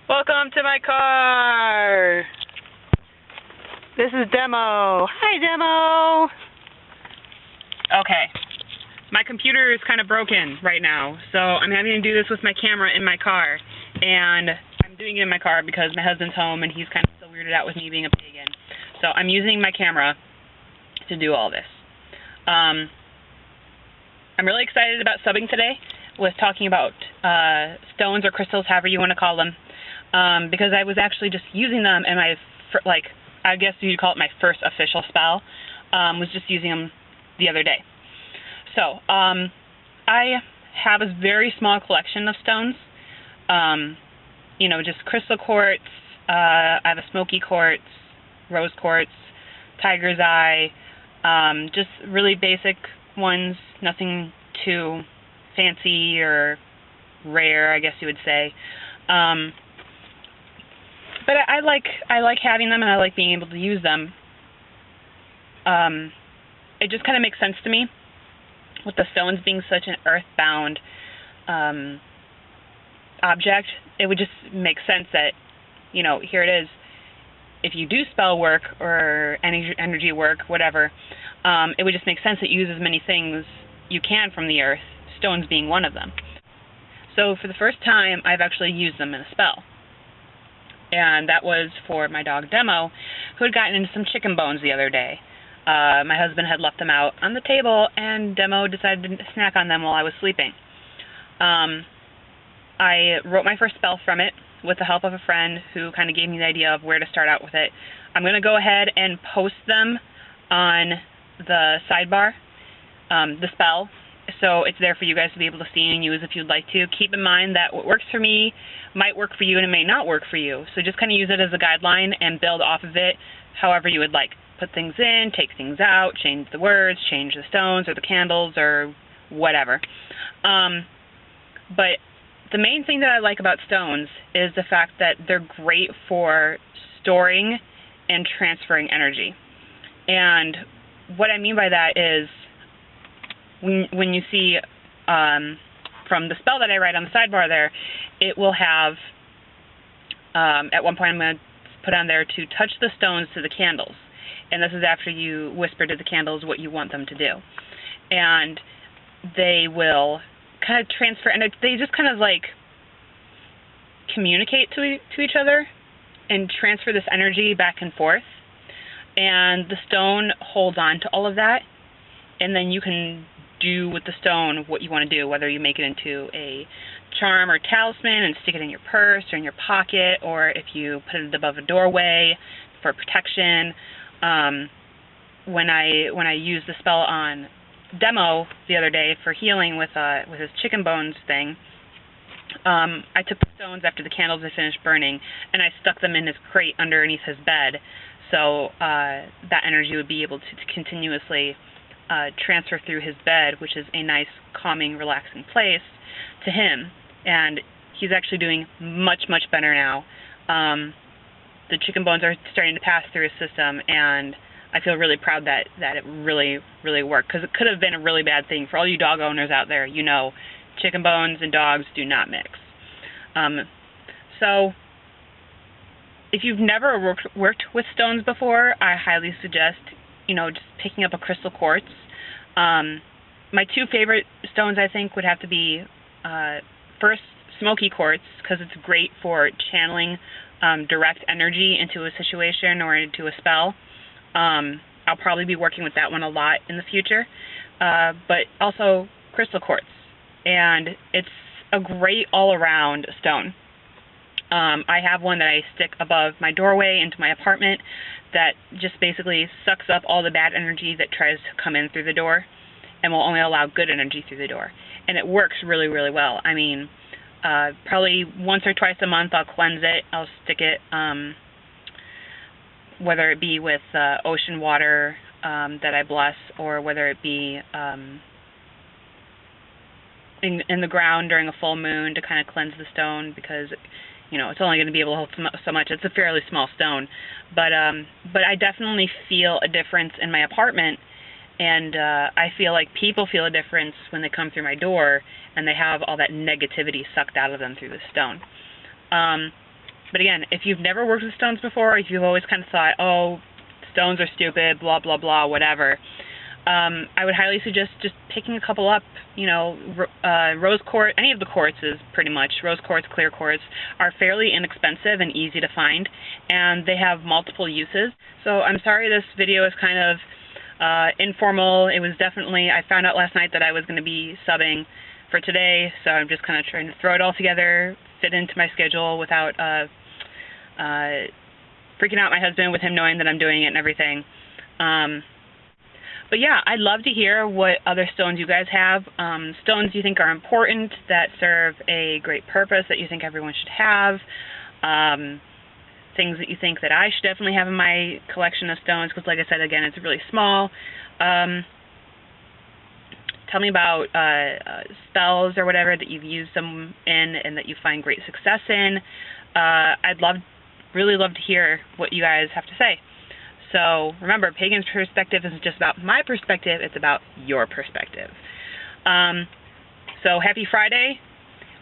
Welcome to my car. This is Demo. Hi, Demo. Okay. My computer is kind of broken right now, so I'm having to do this with my camera in my car. And I'm doing it in my car because my husband's home and he's kind of still weirded out with me being a pagan. So I'm using my camera to do all this. I'm really excited about subbing today with talking about stones or crystals, however you want to call them, because I was actually just using them and I guess you'd call it my first official spell, was just using them the other day. So, I have a very small collection of stones, just crystal quartz. I have a Smokey quartz, rose quartz, tiger's eye, just really basic ones, nothing too fancy or rare, I guess you would say. But I like having them, and I like being able to use them. It just kind of makes sense to me, with the stones being such an earthbound object. It would just make sense that, here it is. If you do spell work or energy work, whatever, it would just make sense that you use as many things you can from the earth, stones being one of them. So for the first time, I've actually used them in a spell. And that was for my dog Demo, who had gotten into some chicken bones the other day. My husband had left them out on the table, and Demo decided to snack on them while I was sleeping. I wrote my first spell from it with the help of a friend who kind of gave me the idea of where to start out with it. I'm going to go ahead and post them on the sidebar, the spell, so it's there for you guys to be able to see and use if you'd like to. Keep in mind that what works for me might work for you and it may not work for you, so just kind of use it as a guideline and build off of it however you would like. Put things in, take things out, change the words, change the stones or the candles or whatever. But the main thing that I like about stones is the fact that they're great for storing and transferring energy. And what I mean by that is when you see from the spell that I write on the sidebar there, it will have, at one point I'm going to put on there to touch the stones to the candles. And this is after you whisper to the candles what you want them to do. And they will kind of transfer, and they just kind of like communicate to each other and transfer this energy back and forth. And the stone holds on to all of that. And then you can do with the stone what you want to do, whether you make it into a charm or talisman and stick it in your purse or in your pocket, or if you put it above a doorway for protection. When I used the spell on Demo the other day for healing with his chicken bones thing, I took the stones after the candles had finished burning and I stuck them in his crate underneath his bed, so that energy would be able to continuously transfer through his bed, which is a nice, calming, relaxing place, to him. And he's actually doing much, much better now. The chicken bones are starting to pass through his system, and I feel really proud that it really, really worked, because it could have been a really bad thing. For all you dog owners out there, chicken bones and dogs do not mix. So if you've never worked with stones before, I highly suggest, just picking up a crystal quartz. My two favorite stones, I think, would have to be, first, Smokey quartz, because it's great for channeling direct energy into a situation or into a spell. I'll probably be working with that one a lot in the future, but also crystal quartz, and it's a great all-around stone. I have one that I stick above my doorway into my apartment that just basically sucks up all the bad energy that tries to come in through the door and will only allow good energy through the door, and it works really, really well. I mean, probably once or twice a month I'll cleanse it. I'll stick it, whether it be with ocean water that I bless, or whether it be in the ground during a full moon to kind of cleanse the stone, because it's only going to be able to hold so much. It's a fairly small stone, but I definitely feel a difference in my apartment, and I feel like people feel a difference when they come through my door and they have all that negativity sucked out of them through the stone. But again, if you've never worked with stones before, if you've always kind of thought, oh, stones are stupid, blah, blah, blah, whatever, I would highly suggest just picking a couple up. You know, rose quartz, any of the quartzes pretty much, rose quartz, clear quartz, are fairly inexpensive and easy to find, and they have multiple uses. So I'm sorry this video is kind of informal. It was definitely, I found out last night that I was going to be subbing for today, so I'm just kind of trying to throw it all together, fit into my schedule without freaking out my husband with him knowing that I'm doing it and everything. But yeah, I'd love to hear what other stones you guys have, stones you think are important, that serve a great purpose, that you think everyone should have, things that you think that I should definitely have in my collection of stones, because like I said, again, it's really small. Tell me about spells or whatever that you've used them in and that you find great success in. I'd really love to hear what you guys have to say. So remember, Pagan's perspective isn't just about my perspective, it's about your perspective. So happy Friday.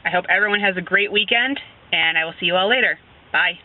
I hope everyone has a great weekend, and I will see you all later. Bye.